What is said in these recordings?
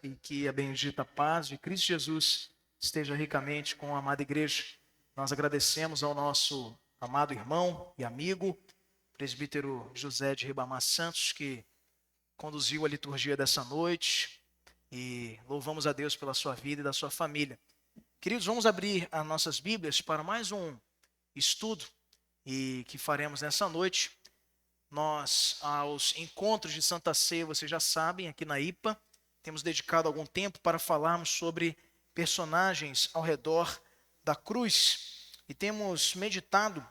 E que a bendita paz de Cristo Jesus esteja ricamente com a amada igreja. Nós agradecemos ao nosso amado irmão e amigo, presbítero José de Ribamar Santos, que conduziu a liturgia dessa noite, e louvamos a Deus pela sua vida e da sua família. Queridos, vamos abrir as nossas Bíblias para mais um estudo e que faremos nessa noite. Nós, aos encontros de Santa Ceia, vocês já sabem, aqui na IPA, temos dedicado algum tempo para falarmos sobre personagens ao redor da cruz. E temos meditado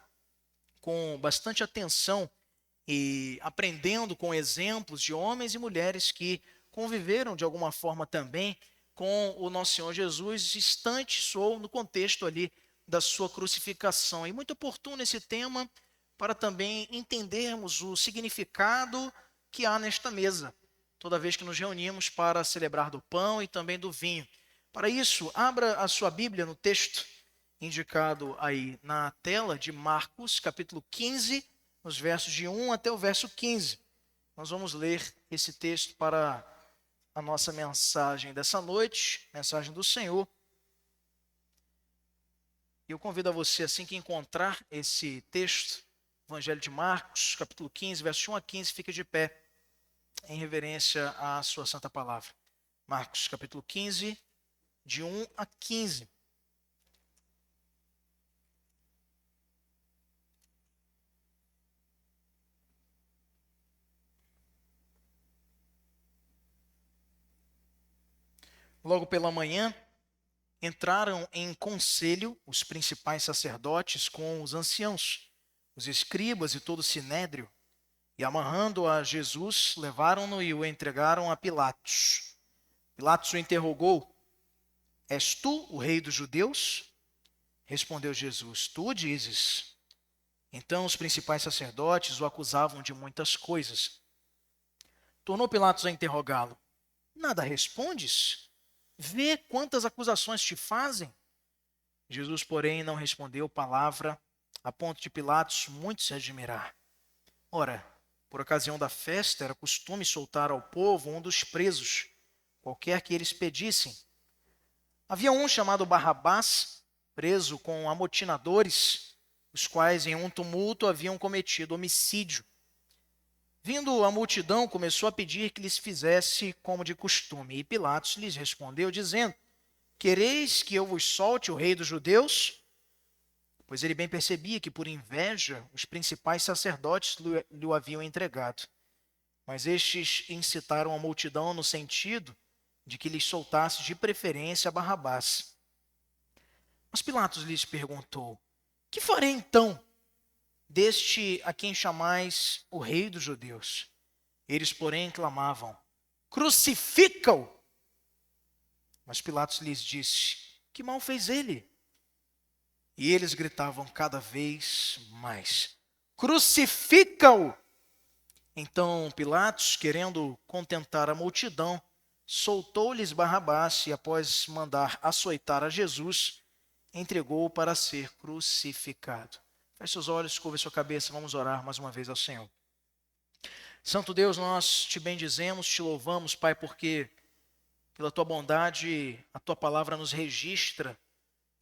com bastante atenção e aprendendo com exemplos de homens e mulheres que conviveram de alguma forma também com o nosso Senhor Jesus, instantes ou no contexto ali da sua crucificação. E muito oportuno esse tema para também entendermos o significado que há nesta mesa, toda vez que nos reunimos para celebrar do pão e também do vinho. Para isso, abra a sua Bíblia no texto indicado aí na tela de Marcos, capítulo 15, nos versos de 1 até o verso 15. Nós vamos ler esse texto para a nossa mensagem dessa noite, mensagem do Senhor. Eu convido a você, assim que encontrar esse texto, Evangelho de Marcos, capítulo 15, versos 1 a 15, fique de pé, em reverência à sua santa palavra. Marcos, capítulo 15, de 1 a 15. Logo pela manhã, entraram em conselho os principais sacerdotes com os anciãos, os escribas e todo o sinédrio, e amarrando a Jesus, levaram-no e o entregaram a Pilatos. Pilatos o interrogou: És tu o rei dos judeus? Respondeu Jesus: Tu o dizes. Então os principais sacerdotes o acusavam de muitas coisas. Tornou Pilatos a interrogá-lo: Nada respondes? Vê quantas acusações te fazem. Jesus, porém, não respondeu palavra, a ponto de Pilatos muito se admirar. Ora, por ocasião da festa, era costume soltar ao povo um dos presos, qualquer que eles pedissem. Havia um chamado Barrabás, preso com amotinadores, os quais em um tumulto haviam cometido homicídio. Vindo a multidão, começou a pedir que lhes fizesse como de costume. E Pilatos lhes respondeu, dizendo: Quereis que eu vos solte o rei dos judeus? Pois ele bem percebia que, por inveja, os principais sacerdotes lhe o haviam entregado. Mas estes incitaram a multidão no sentido de que lhes soltasse de preferência Barrabás. Mas Pilatos lhes perguntou: Que farei então deste a quem chamais o rei dos judeus? Eles, porém, clamavam: Crucifica-o! Mas Pilatos lhes disse: Que mal fez ele? E eles gritavam cada vez mais: Crucifica-o! Então Pilatos, querendo contentar a multidão, soltou-lhes Barrabás e, após mandar açoitar a Jesus, entregou-o para ser crucificado. Feche seus olhos, curva sua cabeça, vamos orar mais uma vez ao Senhor. Santo Deus, nós te bendizemos, te louvamos, Pai, porque pela tua bondade a tua palavra nos registra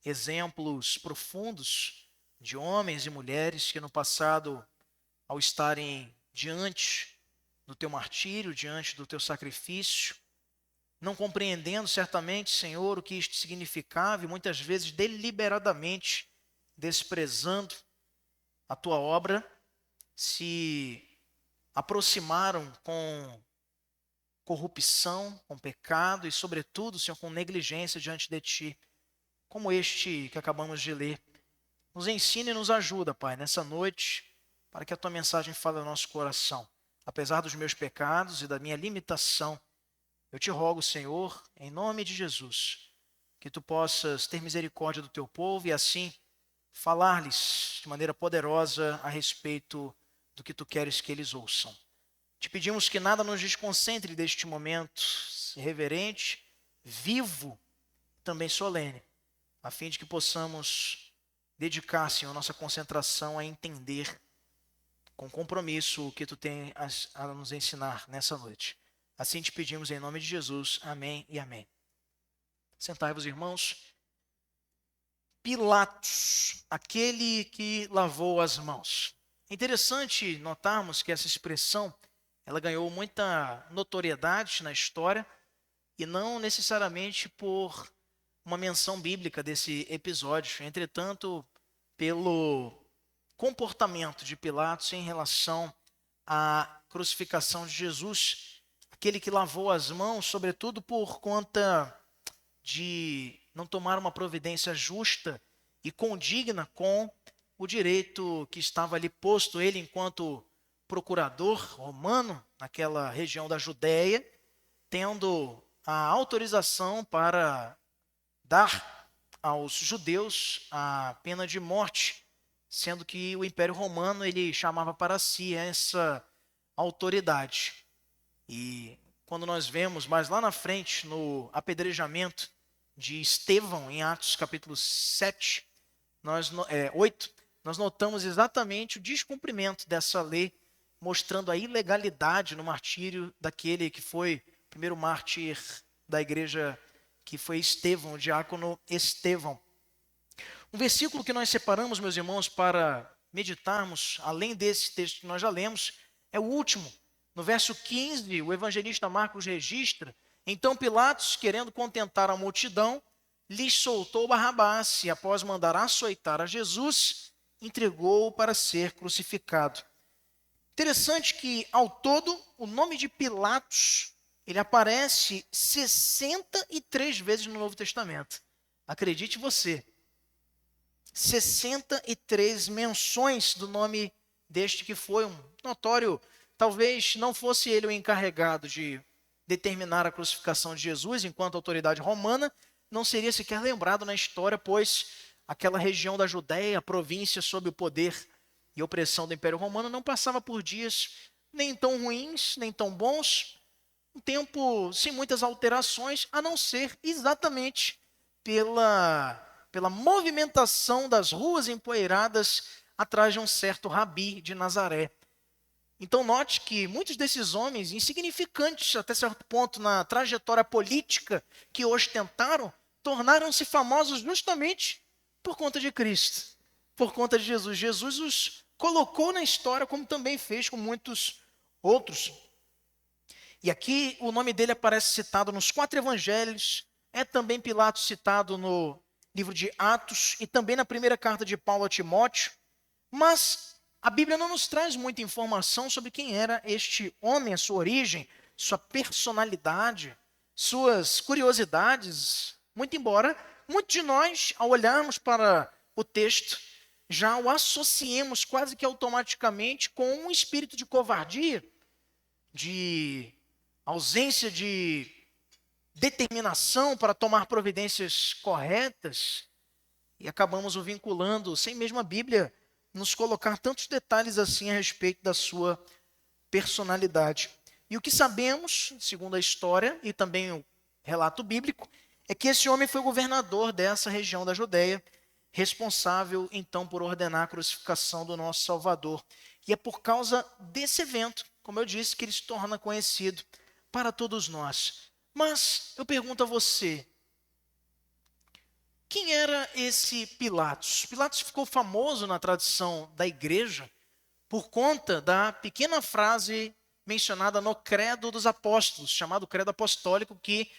exemplos profundos de homens e mulheres que no passado, ao estarem diante do teu martírio, diante do teu sacrifício, não compreendendo certamente, Senhor, o que isto significava e muitas vezes deliberadamente desprezando a tua obra, se aproximaram com corrupção, com pecado e, sobretudo, Senhor, com negligência diante de ti, como este que acabamos de ler. Nos ensina e nos ajuda, Pai, nessa noite, para que a tua mensagem fale ao nosso coração. Apesar dos meus pecados e da minha limitação, eu te rogo, Senhor, em nome de Jesus, que tu possas ter misericórdia do teu povo e assim falar-lhes de maneira poderosa a respeito do que tu queres que eles ouçam. Te pedimos que nada nos desconcentre deste momento reverente, vivo, também solene, a fim de que possamos dedicar, Senhor, nossa concentração a entender com compromisso o que tu tem a nos ensinar nessa noite. Assim te pedimos em nome de Jesus. Amém e amém. Sentai-vos, irmãos. Pilatos, aquele que lavou as mãos. É interessante notarmos que essa expressão, ela ganhou muita notoriedade na história e não necessariamente por uma menção bíblica desse episódio. Entretanto, pelo comportamento de Pilatos em relação à crucificação de Jesus, aquele que lavou as mãos, sobretudo por conta de não tomar uma providência justa e condigna com o direito que estava ali posto, ele enquanto procurador romano naquela região da Judéia, tendo a autorização para dar aos judeus a pena de morte, sendo que o Império Romano ele chamava para si essa autoridade. E quando nós vemos mais lá na frente, no apedrejamento de Estevão, em Atos capítulo 7, 8, nós notamos exatamente o descumprimento dessa lei, mostrando a ilegalidade no martírio daquele que foi o primeiro mártir da igreja, que foi Estevão, o diácono Estevão. Um versículo que nós separamos, meus irmãos, para meditarmos, além desse texto que nós já lemos, é o último. No verso 15, o evangelista Marcos registra: então Pilatos, querendo contentar a multidão, lhes soltou Barrabás e, após mandar açoitar a Jesus, entregou-o para ser crucificado. Interessante que, ao todo, o nome de Pilatos, ele aparece 63 vezes no Novo Testamento. Acredite você, 63 menções do nome deste que foi um notório. Talvez não fosse ele o encarregado de determinar a crucificação de Jesus enquanto autoridade romana, não seria sequer lembrado na história, pois aquela região da Judéia, província sob o poder e opressão do Império Romano, não passava por dias nem tão ruins, nem tão bons, um tempo sem muitas alterações, a não ser exatamente pela movimentação das ruas empoeiradas atrás de um certo Rabi de Nazaré. Então note que muitos desses homens, insignificantes até certo ponto na trajetória política que ostentaram, tornaram-se famosos justamente por conta de Cristo, por conta de Jesus. Jesus os colocou na história, como também fez com muitos outros. E aqui o nome dele aparece citado nos 4 evangelhos, é também Pilatos citado no livro de Atos e também na primeira carta de Paulo a Timóteo, mas a Bíblia não nos traz muita informação sobre quem era este homem, a sua origem, sua personalidade, suas curiosidades, muito embora muitos de nós, ao olharmos para o texto, já o associemos quase que automaticamente com um espírito de covardia, de ausência de determinação para tomar providências corretas, e acabamos o vinculando, sem mesmo a Bíblia nos colocar tantos detalhes assim a respeito da sua personalidade. E o que sabemos, segundo a história e também o relato bíblico, é que esse homem foi governador dessa região da Judéia, responsável então por ordenar a crucificação do nosso Salvador. E é por causa desse evento, como eu disse, que ele se torna conhecido para todos nós. Mas eu pergunto a você, quem era esse Pilatos? Pilatos ficou famoso na tradição da igreja por conta da pequena frase mencionada no Credo dos Apóstolos, chamado Credo Apostólico, que,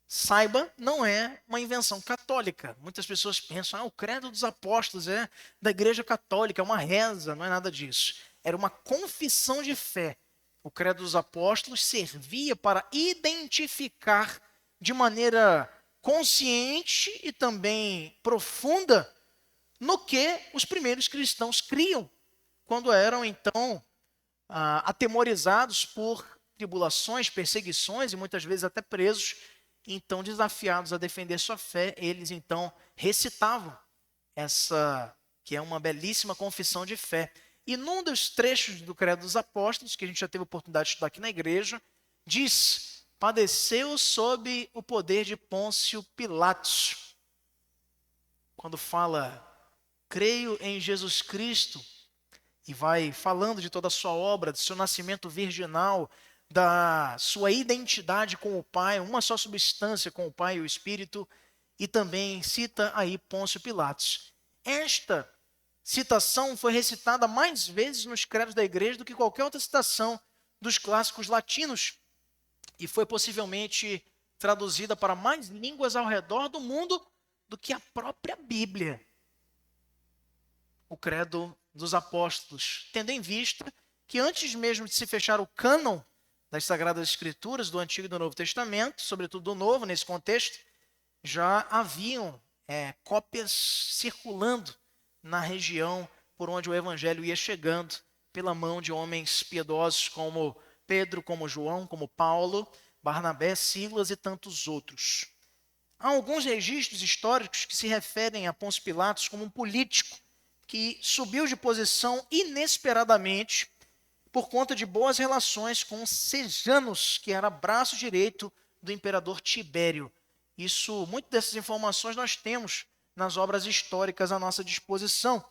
saiba, não é uma invenção católica. Muitas pessoas pensam, o Credo dos Apóstolos é da igreja católica, é uma reza, não é nada disso. Era uma confissão de fé. O Credo dos Apóstolos servia para identificar de maneira consciente e também profunda no que os primeiros cristãos criam, quando eram então atemorizados por tribulações, perseguições e muitas vezes até presos. Então, desafiados a defender sua fé, eles então recitavam essa, que é uma belíssima confissão de fé. E num dos trechos do Credo dos Apóstolos, que a gente já teve a oportunidade de estudar aqui na igreja, diz: padeceu sob o poder de Pôncio Pilatos. Quando fala, creio em Jesus Cristo, e vai falando de toda a sua obra, do seu nascimento virginal, da sua identidade com o Pai, uma só substância com o Pai e o Espírito, e também cita aí Pôncio Pilatos. Esta citação foi recitada mais vezes nos credos da igreja do que qualquer outra citação dos clássicos latinos, e foi possivelmente traduzida para mais línguas ao redor do mundo do que a própria Bíblia, o credo dos apóstolos, tendo em vista que antes mesmo de se fechar o cânon das Sagradas Escrituras do Antigo e do Novo Testamento, sobretudo do Novo nesse contexto, já haviam cópias circulando na região por onde o Evangelho ia chegando, pela mão de homens piedosos como Pedro, como João, como Paulo, Barnabé, Silas e tantos outros. Há alguns registros históricos que se referem a Pôncio Pilatos como um político que subiu de posição inesperadamente por conta de boas relações com Sejanus, que era braço direito do imperador Tibério. Muitas dessas informações nós temos nas obras históricas à nossa disposição.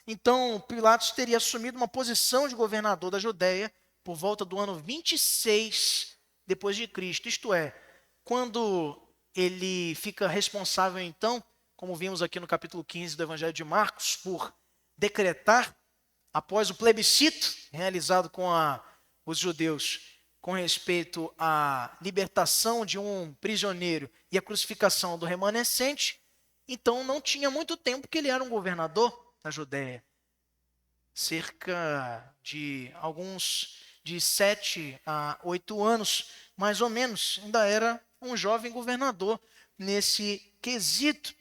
Então, Pilatos teria assumido uma posição de governador da Judéia por volta do ano 26 depois de Cristo. Isto é, quando ele fica responsável, então, como vimos aqui no capítulo 15 do Evangelho de Marcos, por decretar, após o plebiscito realizado com os judeus, com respeito à libertação de um prisioneiro e a crucificação do remanescente, então não tinha muito tempo que ele era um governador na Judéia. Cerca de 7 a 8 anos, mais ou menos, ainda era um jovem governador nesse quesito.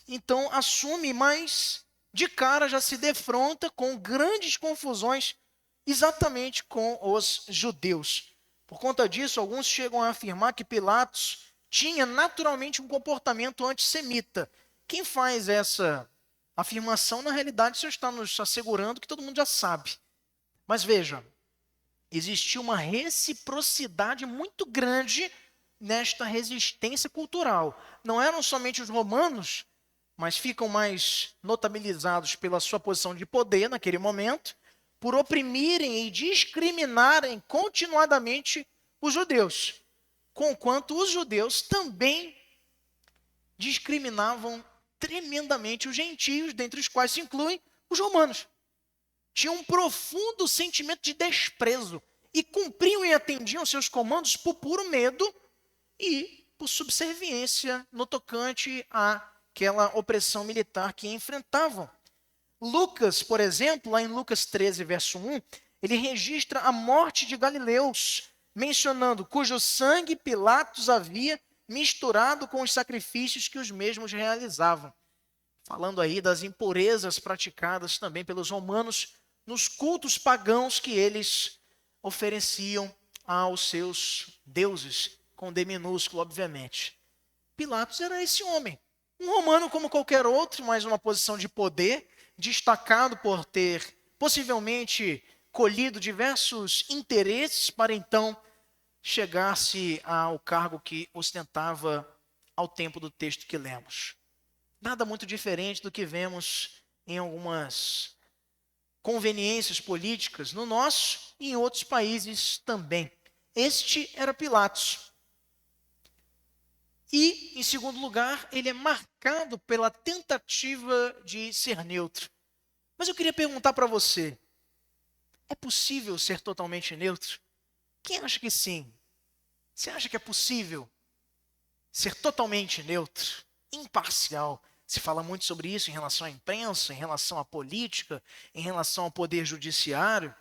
Então assume, mas de cara já se defronta com grandes confusões exatamente com os judeus. Por conta disso, alguns chegam a afirmar que Pilatos tinha naturalmente um comportamento antissemita. Quem faz essa afirmação, na realidade, só está nos assegurando que todo mundo já sabe. Mas veja, existia uma reciprocidade muito grande nesta resistência cultural. Não eram somente os romanos, mas ficam mais notabilizados pela sua posição de poder naquele momento, por oprimirem e discriminarem continuadamente os judeus, conquanto os judeus também discriminavam tremendamente os gentios, dentre os quais se incluem os romanos. Tinham um profundo sentimento de desprezo e cumpriam e atendiam seus comandos por puro medo e por subserviência no tocante àquela opressão militar que enfrentavam. Lucas, por exemplo, lá em Lucas 13, verso 1, ele registra a morte de Galileus, mencionando cujo sangue Pilatos havia misturado com os sacrifícios que os mesmos realizavam. Falando aí das impurezas praticadas também pelos romanos nos cultos pagãos que eles ofereciam aos seus deuses, com D minúsculo, obviamente. Pilatos era esse homem, um romano como qualquer outro, mas uma posição de poder, destacado por ter possivelmente colhido diversos interesses para então chegar-se ao cargo que ostentava ao tempo do texto que lemos. Nada muito diferente do que vemos em algumas conveniências políticas no nosso e em outros países também. Este era Pilatos. E, em segundo lugar, ele é marcado pela tentativa de ser neutro. Mas eu queria perguntar para você, é possível ser totalmente neutro? Quem acha que sim? Você acha que é possível ser totalmente neutro, imparcial? Se fala muito sobre isso em relação à imprensa, em relação à política, em relação ao poder judiciário.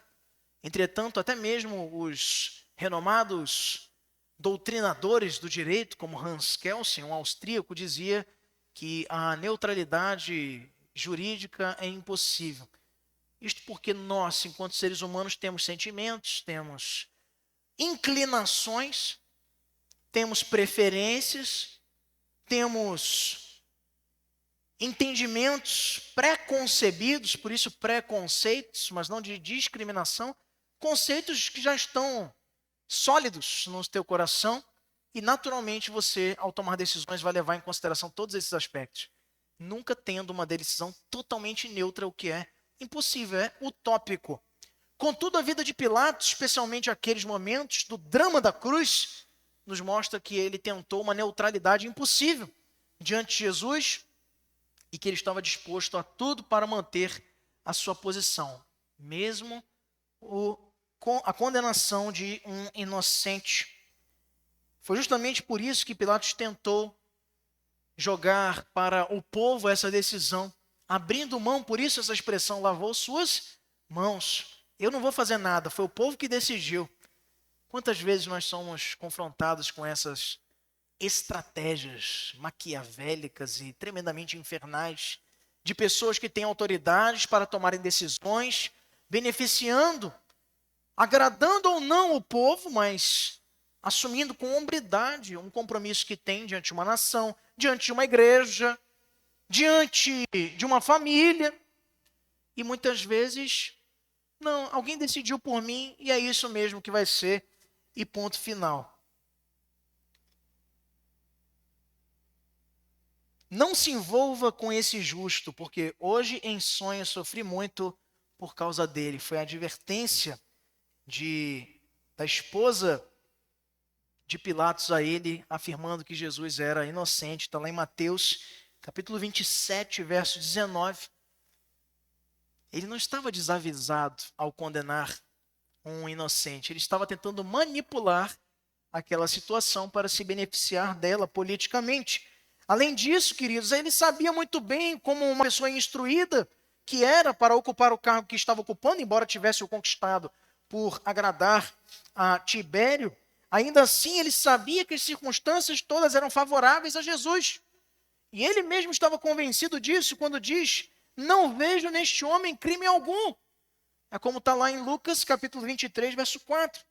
Entretanto, até mesmo os renomados doutrinadores do direito, como Hans Kelsen, um austríaco, dizia que a neutralidade jurídica é impossível. Isto porque nós, enquanto seres humanos, temos sentimentos, temos inclinações, temos preferências, temos entendimentos pré-concebidos, por isso preconceitos, mas não de discriminação, conceitos que já estão sólidos no teu coração e naturalmente você, ao tomar decisões, vai levar em consideração todos esses aspectos. Nunca tendo uma decisão totalmente neutra, o que é impossível, é utópico. Contudo, a vida de Pilatos, especialmente aqueles momentos do drama da cruz, nos mostra que ele tentou uma neutralidade impossível diante de Jesus e que ele estava disposto a tudo para manter a sua posição, mesmo a condenação de um inocente. Foi justamente por isso que Pilatos tentou jogar para o povo essa decisão, abrindo mão, por isso essa expressão, lavou suas mãos. Eu não vou fazer nada, foi o povo que decidiu. Quantas vezes nós somos confrontados com essas estratégias maquiavélicas e tremendamente infernais de pessoas que têm autoridades para tomarem decisões, beneficiando, agradando ou não o povo, mas assumindo com hombridade um compromisso que tem diante de uma nação, diante de uma igreja, diante de uma família. E muitas vezes, não, alguém decidiu por mim e é isso mesmo que vai ser, e ponto final. Não se envolva com esse justo, porque hoje em sonho sofri muito por causa dele. Foi a advertência da esposa de Pilatos a ele, afirmando que Jesus era inocente. Está lá em Mateus, capítulo 27, verso 19. Ele não estava desavisado ao condenar um inocente. Ele estava tentando manipular aquela situação para se beneficiar dela politicamente. Além disso, queridos, ele sabia muito bem, como uma pessoa instruída que era para ocupar o cargo que estava ocupando, embora tivesse o conquistado por agradar a Tibério, ainda assim ele sabia que as circunstâncias todas eram favoráveis a Jesus. E ele mesmo estava convencido disso quando diz: não vejo neste homem crime algum. É como está lá em Lucas, capítulo 23, verso 4.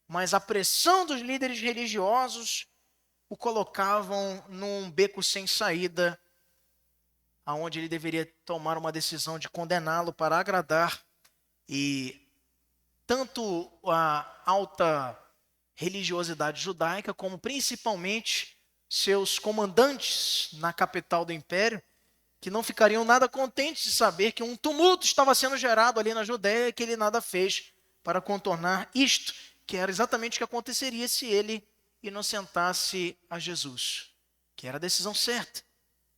Mas a pressão dos líderes religiosos o colocavam num beco sem saída, aonde ele deveria tomar uma decisão de condená-lo para agradar. E tanto a alta religiosidade judaica, como principalmente seus comandantes na capital do império, que não ficariam nada contentes de saber que um tumulto estava sendo gerado ali na Judéia e que ele nada fez para contornar isto, que era exatamente o que aconteceria se ele inocentasse a Jesus, que era a decisão certa,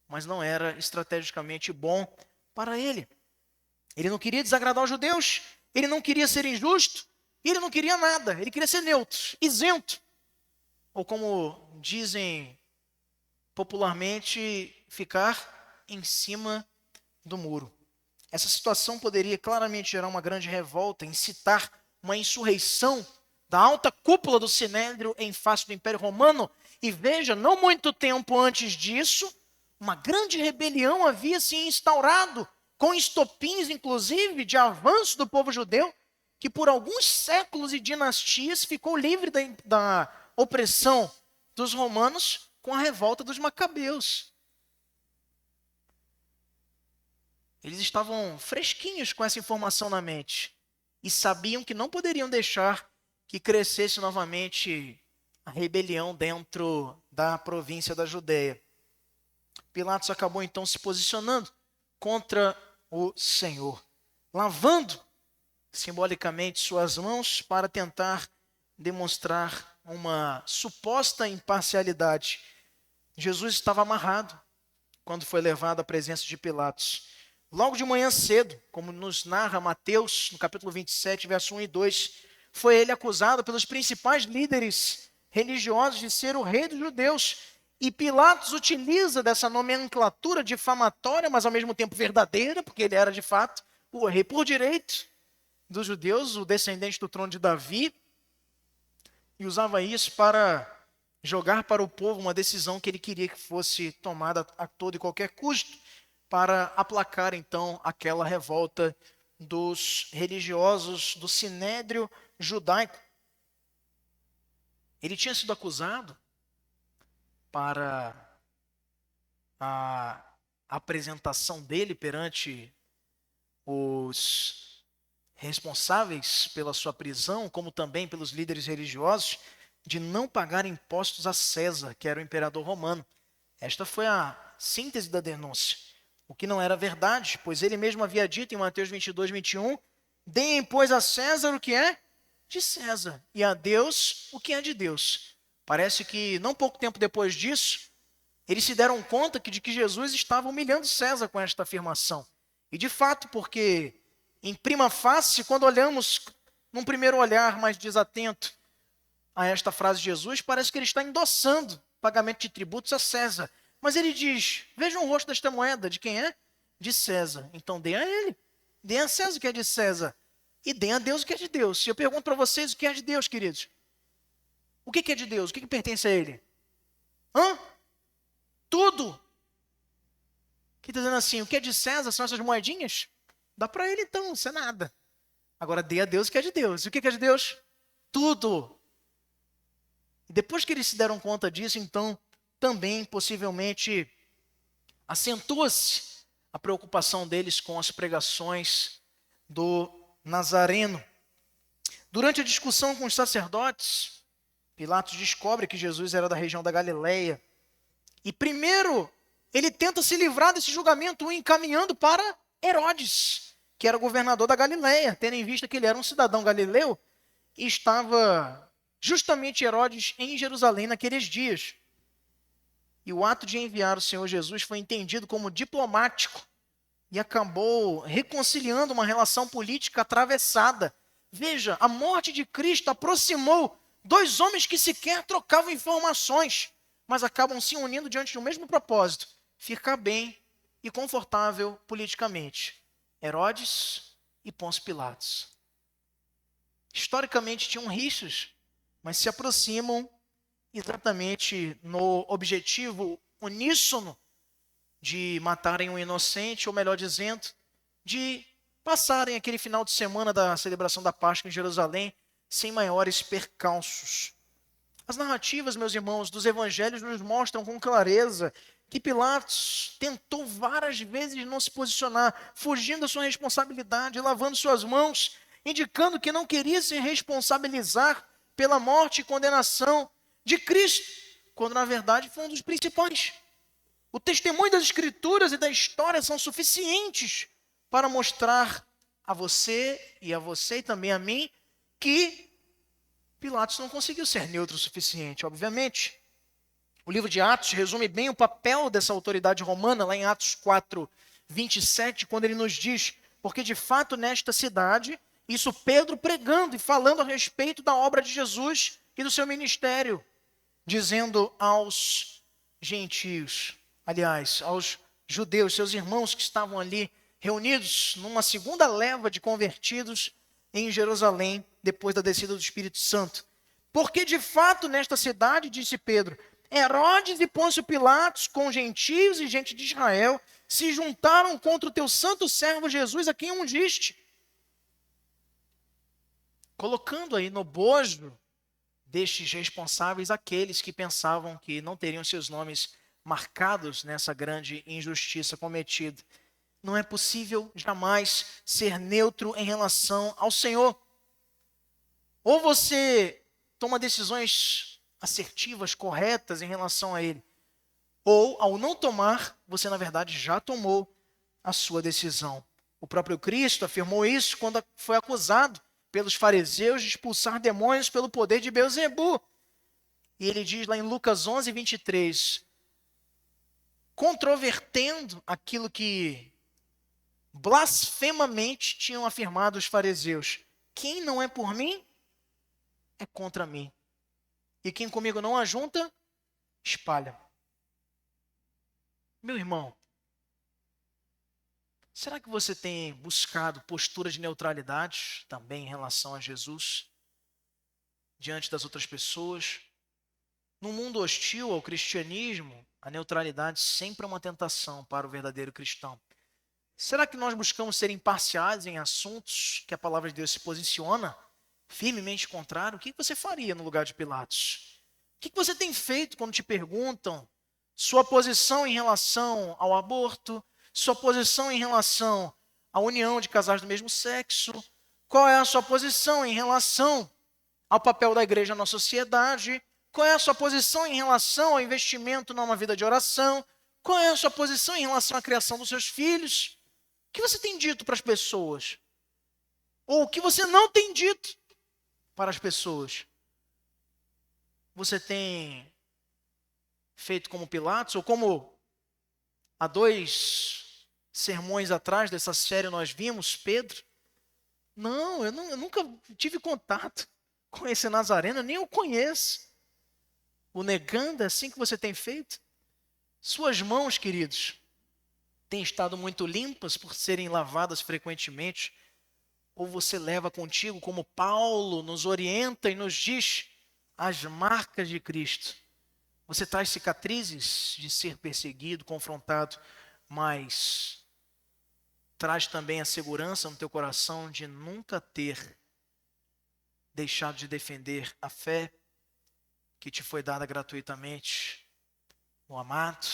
mas não era estrategicamente bom para ele. Ele não queria desagradar os judeus, ele não queria ser injusto, ele não queria nada, ele queria ser neutro, isento, ou como dizem popularmente, ficar em cima do muro. Essa situação poderia claramente gerar uma grande revolta, incitar uma insurreição da alta cúpula do Sinédrio em face do Império Romano. E veja, não muito tempo antes disso, uma grande rebelião havia se instaurado, com estopins, inclusive, de avanço do povo judeu, que por alguns séculos e dinastias ficou livre da opressão dos romanos com a revolta dos macabeus. Eles estavam fresquinhos com essa informação na mente e sabiam que não poderiam deixar que crescesse novamente a rebelião dentro da província da Judéia. Pilatos acabou então se posicionando contra o Senhor, lavando simbolicamente suas mãos para tentar demonstrar uma suposta imparcialidade. Jesus estava amarrado quando foi levado à presença de Pilatos. Logo de manhã cedo, como nos narra Mateus, no capítulo 27, verso 1 e 2, foi ele acusado pelos principais líderes religiosos de ser o rei dos judeus. E Pilatos utiliza dessa nomenclatura difamatória, mas ao mesmo tempo verdadeira, porque ele era de fato o rei por direito dos judeus, o descendente do trono de Davi, e usava isso para jogar para o povo uma decisão que ele queria que fosse tomada a todo e qualquer custo, para aplacar então aquela revolta dos religiosos do Sinédrio judaico. Ele tinha sido acusado para a apresentação dele perante os responsáveis pela sua prisão, como também pelos líderes religiosos, de não pagar impostos a César, que era o imperador romano. Esta foi a síntese da denúncia. O que não era verdade, pois ele mesmo havia dito em Mateus 22, 21, Deem, pois, a César o que é de César, e a Deus o que é de Deus. Parece que não pouco tempo depois disso, eles se deram conta de que Jesus estava humilhando César com esta afirmação. E de fato, porque em prima facie, quando olhamos num primeiro olhar mais desatento a esta frase de Jesus, parece que ele está endossando pagamento de tributos a César. Mas ele diz, vejam o rosto desta moeda, de quem é? De César. Então dê a ele, dê a César o que é de César, e dê a Deus o que é de Deus. E eu pergunto para vocês o que é de Deus, queridos. O que é de Deus? O que pertence a ele? Tudo. Que está dizendo assim, o que é de César são essas moedinhas? Dá para ele então, isso é nada. Agora dê a Deus o que é de Deus. E o que é de Deus? Tudo. E depois que eles se deram conta disso, então, também, possivelmente, acentua-se a preocupação deles com as pregações do Nazareno. Durante a discussão com os sacerdotes, Pilatos descobre que Jesus era da região da Galileia. E primeiro, ele tenta se livrar desse julgamento, o encaminhando para Herodes, que era governador da Galileia, tendo em vista que ele era um cidadão galileu e estava justamente Herodes em Jerusalém naqueles dias. E o ato de enviar o Senhor Jesus foi entendido como diplomático e acabou reconciliando uma relação política atravessada. Veja, a morte de Cristo aproximou dois homens que sequer trocavam informações, mas acabam se unindo diante do mesmo propósito: ficar bem e confortável politicamente. Herodes e Pôncio Pilatos. Historicamente tinham rixas, mas se aproximam exatamente no objetivo uníssono de matarem um inocente, ou melhor dizendo, de passarem aquele final de semana da celebração da Páscoa em Jerusalém sem maiores percalços. As narrativas, meus irmãos, dos evangelhos nos mostram com clareza que Pilatos tentou várias vezes não se posicionar, fugindo da sua responsabilidade, lavando suas mãos, indicando que não queria se responsabilizar pela morte e condenação de Cristo, quando na verdade foi um dos principais. O testemunho das Escrituras e da história são suficientes para mostrar a você e também a mim que Pilatos não conseguiu ser neutro o suficiente, obviamente. O livro de Atos resume bem o papel dessa autoridade romana, lá em Atos 4, 27, quando ele nos diz, porque de fato nesta cidade, isso Pedro pregando e falando a respeito da obra de Jesus e do seu ministério, dizendo aos gentios, aliás, aos judeus, seus irmãos que estavam ali reunidos numa segunda leva de convertidos em Jerusalém, depois da descida do Espírito Santo. Porque de fato nesta cidade, disse Pedro, Herodes e Pôncio Pilatos, com gentios e gente de Israel, se juntaram contra o teu santo servo Jesus, a quem ungiste. Colocando aí no bojo destes responsáveis aqueles que pensavam que não teriam seus nomes marcados nessa grande injustiça cometida. Não é possível jamais ser neutro em relação ao Senhor. Ou você toma decisões assertivas, corretas em relação a Ele, ou ao não tomar, você na verdade já tomou a sua decisão. O próprio Cristo afirmou isso quando foi acusado pelos fariseus de expulsar demônios pelo poder de Beelzebu. E ele diz lá em Lucas 11, 23, controvertendo aquilo que blasfemamente tinham afirmado os fariseus: quem não é por mim, é contra mim. E quem comigo não ajunta, espalha. Meu irmão, será que você tem buscado postura de neutralidade também em relação a Jesus, diante das outras pessoas? No mundo hostil ao cristianismo, a neutralidade sempre é uma tentação para o verdadeiro cristão. Será que nós buscamos ser imparciais em assuntos que a palavra de Deus se posiciona firmemente contrário? O que você faria no lugar de Pilatos? O que você tem feito quando te perguntam sua posição em relação ao aborto, sua posição em relação à união de casais do mesmo sexo? Qual é a sua posição em relação ao papel da igreja na sociedade? Qual é a sua posição em relação ao investimento numa vida de oração? Qual é a sua posição em relação à criação dos seus filhos? O que você tem dito para as pessoas? Ou o que você não tem dito para as pessoas? Você tem feito como Pilatos, ou como há 2 sermões atrás dessa série nós vimos, Pedro? Não, eu nunca tive contato com esse Nazareno, nem o conheço. O negando é assim que você tem feito? Suas mãos, queridos, têm estado muito limpas por serem lavadas frequentemente? Ou você leva contigo, como Paulo nos orienta e nos diz, as marcas de Cristo? Você traz cicatrizes de ser perseguido, confrontado, mas traz também a segurança no teu coração de nunca ter deixado de defender a fé que te foi dada gratuitamente, o amado.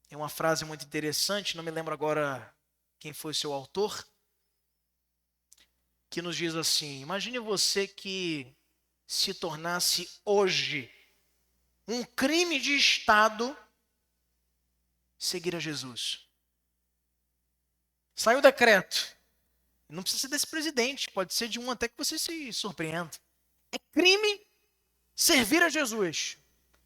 Tem uma frase muito interessante, não me lembro agora quem foi seu autor, que nos diz assim: imagine você que se tornasse hoje um crime de Estado seguir a Jesus. Saiu o decreto. Não precisa ser desse presidente, pode ser de um até que você se surpreenda. É crime servir a Jesus.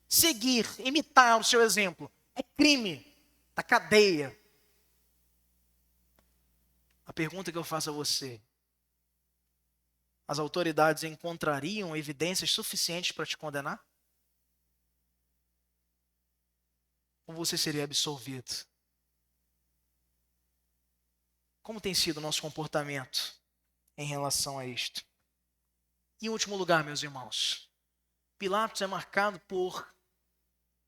Seguir, imitar o seu exemplo. É crime da cadeia. A pergunta que eu faço a você: as autoridades encontrariam evidências suficientes para te condenar? Ou você seria absolvido? Como tem sido o nosso comportamento em relação a isto? Em último lugar, meus irmãos, Pilatos é marcado por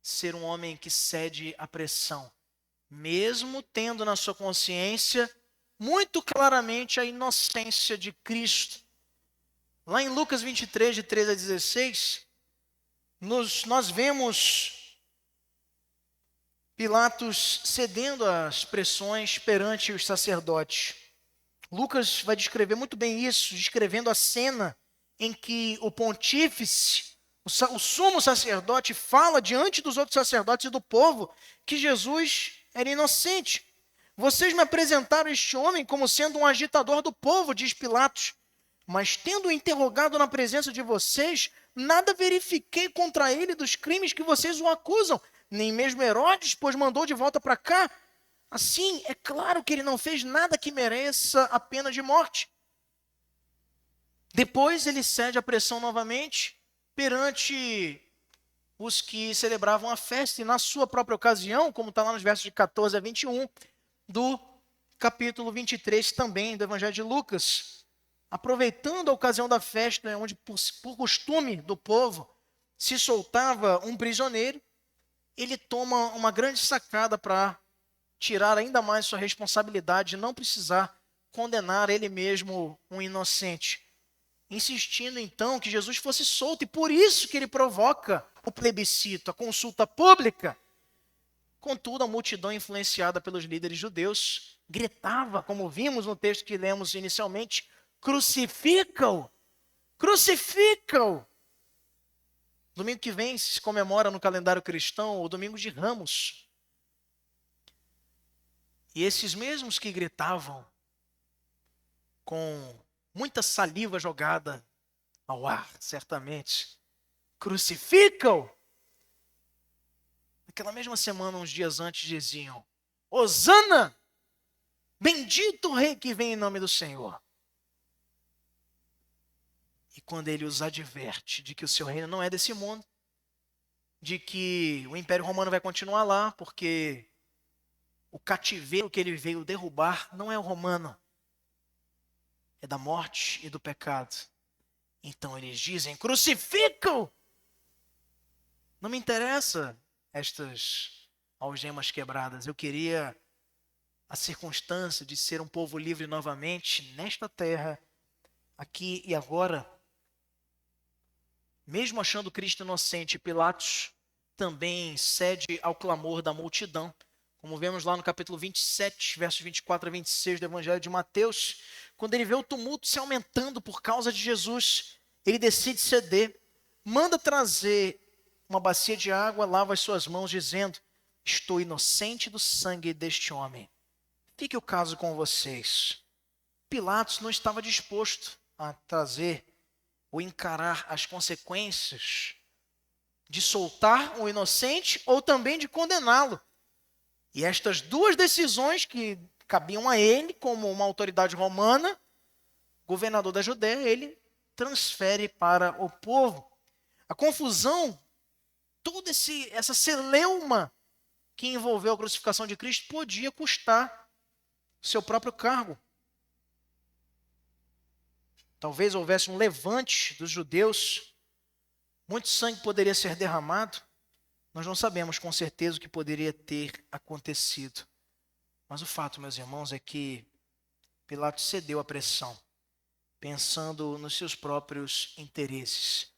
ser um homem que cede à pressão, mesmo tendo na sua consciência muito claramente a inocência de Cristo. Lá em Lucas 23, de 13 a 16, nós vemos Pilatos cedendo às pressões perante os sacerdotes. Lucas vai descrever muito bem isso, descrevendo a cena em que o pontífice, o sumo sacerdote, fala diante dos outros sacerdotes e do povo que Jesus era inocente. Vocês me apresentaram este homem como sendo um agitador do povo, diz Pilatos, mas tendo-o interrogado na presença de vocês, nada verifiquei contra ele dos crimes que vocês o acusam, nem mesmo Herodes, pois mandou de volta para cá. Assim, é claro que ele não fez nada que mereça a pena de morte. Depois ele cede à pressão novamente perante os que celebravam a festa, e na sua própria ocasião, como está lá nos versos de 14 a 21, do capítulo 23 também do Evangelho de Lucas, aproveitando a ocasião da festa, onde por costume do povo se soltava um prisioneiro, ele toma uma grande sacada para tirar ainda mais sua responsabilidade de não precisar condenar ele mesmo um inocente, insistindo então que Jesus fosse solto, e por isso que ele provoca o plebiscito, a consulta pública. Contudo, a multidão, influenciada pelos líderes judeus, gritava, como vimos no texto que lemos inicialmente: crucifica-o! Crucifica-o! Domingo que vem se comemora no calendário cristão o Domingo de Ramos. E esses mesmos que gritavam, com muita saliva jogada ao ar, certamente, crucifica-o! Naquela mesma semana, uns dias antes, diziam: Hosana! Bendito o rei que vem em nome do Senhor. E quando ele os adverte de que o seu reino não é desse mundo, de que o Império Romano vai continuar lá, porque o cativeiro que ele veio derrubar não é o romano, é da morte e do pecado. Então eles dizem: crucificam! Não me interessa estas algemas quebradas. Eu queria a circunstância de ser um povo livre novamente nesta terra, aqui e agora. Mesmo achando Cristo inocente, Pilatos também cede ao clamor da multidão, como vemos lá no capítulo 27, versos 24 a 26 do Evangelho de Mateus. Quando ele vê o tumulto se aumentando por causa de Jesus, ele decide ceder, manda trazer uma bacia de água, lava as suas mãos, dizendo: estou inocente do sangue deste homem. Fique o caso com vocês. Pilatos não estava disposto a trazer ou encarar as consequências de soltar o inocente ou também de condená-lo. E estas duas decisões que cabiam a ele, como uma autoridade romana, governador da Judéia, ele transfere para o povo. A confusão, toda essa celeuma que envolveu a crucificação de Cristo podia custar seu próprio cargo. Talvez houvesse um levante dos judeus, muito sangue poderia ser derramado. Nós não sabemos com certeza o que poderia ter acontecido. Mas o fato, meus irmãos, é que Pilatos cedeu à pressão, pensando nos seus próprios interesses.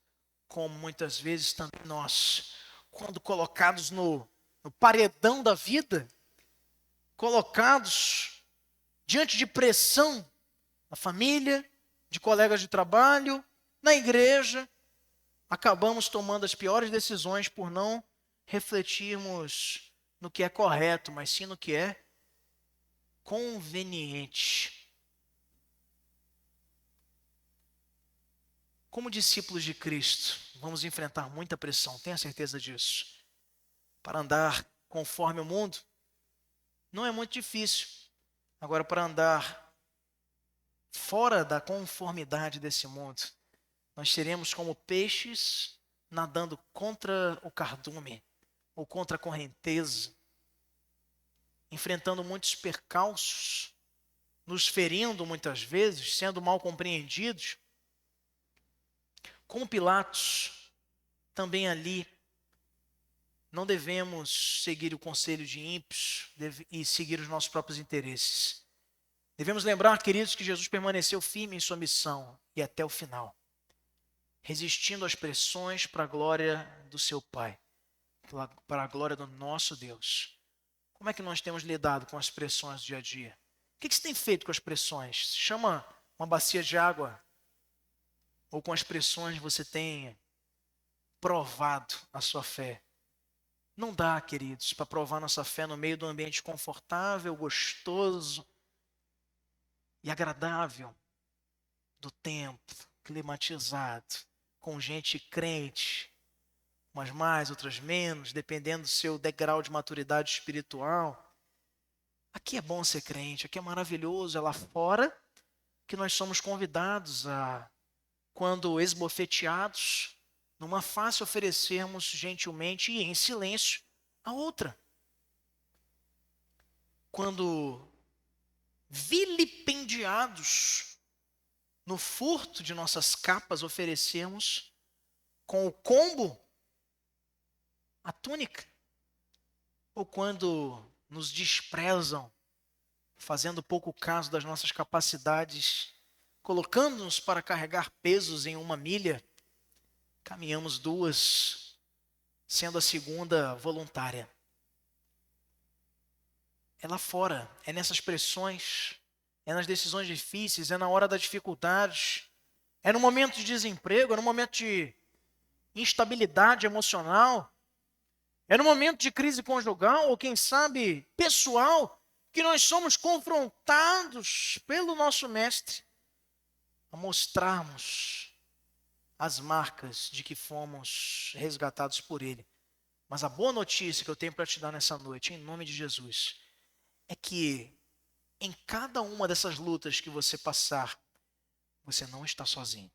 Como muitas vezes também nós, quando colocados no paredão da vida, colocados diante de pressão na família, de colegas de trabalho, na igreja, acabamos tomando as piores decisões por não refletirmos no que é correto, mas sim no que é conveniente. Como discípulos de Cristo, vamos enfrentar muita pressão, tenha certeza disso. Para andar conforme o mundo, não é muito difícil. Agora, para andar fora da conformidade desse mundo, nós seremos como peixes nadando contra o cardume ou contra a correnteza, enfrentando muitos percalços, nos ferindo muitas vezes, sendo mal compreendidos. Como Pilatos, também ali, não devemos seguir o conselho de ímpios e seguir os nossos próprios interesses. Devemos lembrar, queridos, que Jesus permaneceu firme em sua missão e até o final, resistindo às pressões para a glória do seu Pai, para a glória do nosso Deus. Como é que nós temos lidado com as pressões do dia a dia? O que você tem feito com as pressões? Chama uma bacia de água, ou com as pressões você tem provado a sua fé? Não dá, queridos, para provar nossa fé no meio do ambiente confortável, gostoso e agradável do templo, climatizado, com gente crente, umas mais, outras menos, dependendo do seu degrau de maturidade espiritual. Aqui é bom ser crente, aqui é maravilhoso, é lá fora que nós somos convidados a, quando esbofeteados, numa face oferecermos gentilmente e em silêncio a outra. Quando vilipendiados no furto de nossas capas, oferecermos com o combo a túnica. Ou quando nos desprezam, fazendo pouco caso das nossas capacidades, colocando-nos para carregar pesos em 1 milha, caminhamos 2, sendo a segunda voluntária. É lá fora, é nessas pressões, é nas decisões difíceis, é na hora da dificuldade, é no momento de desemprego, é no momento de instabilidade emocional, é no momento de crise conjugal ou, quem sabe, pessoal, que nós somos confrontados pelo nosso Mestre a mostrarmos as marcas de que fomos resgatados por Ele. Mas a boa notícia que eu tenho para te dar nessa noite, em nome de Jesus, é que em cada uma dessas lutas que você passar, você não está sozinho.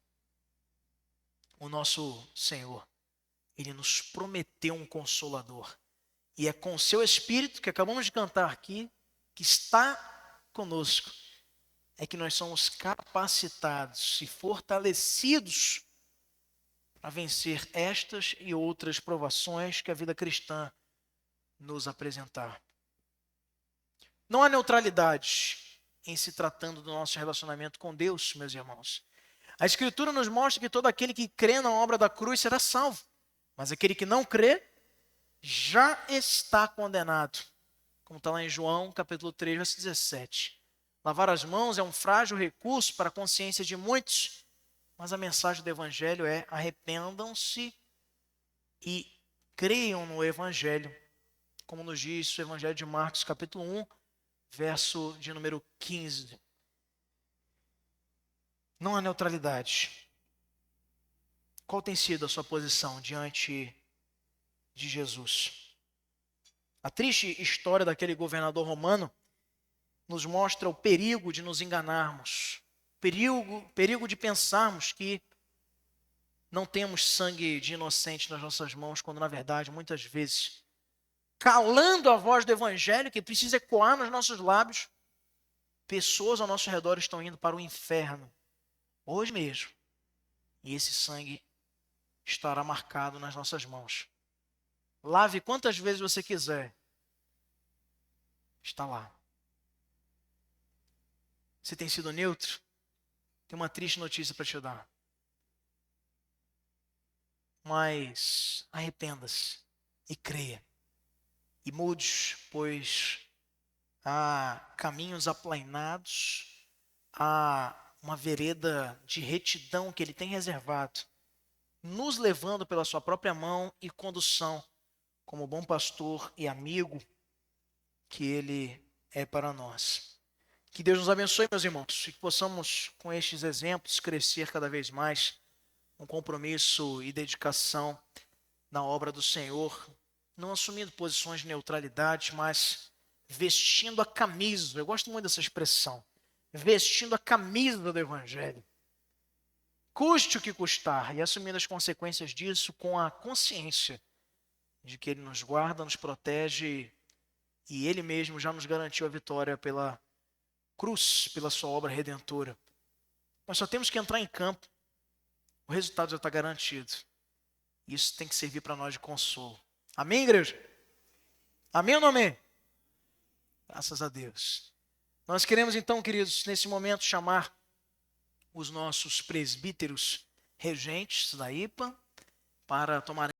O nosso Senhor, Ele nos prometeu um Consolador. E é com o seu Espírito, que acabamos de cantar aqui, que está conosco, é que nós somos capacitados e fortalecidos a vencer estas e outras provações que a vida cristã nos apresentar. Não há neutralidade em se tratando do nosso relacionamento com Deus, meus irmãos. A Escritura nos mostra que todo aquele que crê na obra da cruz será salvo, mas aquele que não crê já está condenado, como está lá em João, capítulo 3, verso 17. Lavar as mãos é um frágil recurso para a consciência de muitos, mas a mensagem do Evangelho é: arrependam-se e creiam no Evangelho, como nos diz o Evangelho de Marcos, capítulo 1, verso de número 15. Não há neutralidade. Qual tem sido a sua posição diante de Jesus? A triste história daquele governador romano nos mostra o perigo de nos enganarmos, perigo de pensarmos que não temos sangue de inocente nas nossas mãos, quando na verdade, muitas vezes, calando a voz do evangelho, que precisa ecoar nos nossos lábios, pessoas ao nosso redor estão indo para o inferno, hoje mesmo, e esse sangue estará marcado nas nossas mãos. Lave quantas vezes você quiser, está lá. Você tem sido neutro? Tem uma triste notícia para te dar. Mas arrependa-se e creia. E mude, pois há caminhos aplainados, há uma vereda de retidão que Ele tem reservado, nos levando pela sua própria mão e condução, como bom pastor e amigo que Ele é para nós. Que Deus nos abençoe, meus irmãos, e que possamos, com estes exemplos, crescer cada vez mais um compromisso e dedicação na obra do Senhor, não assumindo posições de neutralidade, mas vestindo a camisa. Eu gosto muito dessa expressão, vestindo a camisa do Evangelho, custe o que custar, e assumindo as consequências disso com a consciência de que Ele nos guarda, nos protege, e Ele mesmo já nos garantiu a vitória pela cruz, pela sua obra redentora. Nós só temos que entrar em campo, o resultado já está garantido. Isso tem que servir para nós de consolo. Amém, igreja? Amém ou não amém? Graças a Deus. Nós queremos então, queridos, nesse momento chamar os nossos presbíteros regentes da IPA para tomarem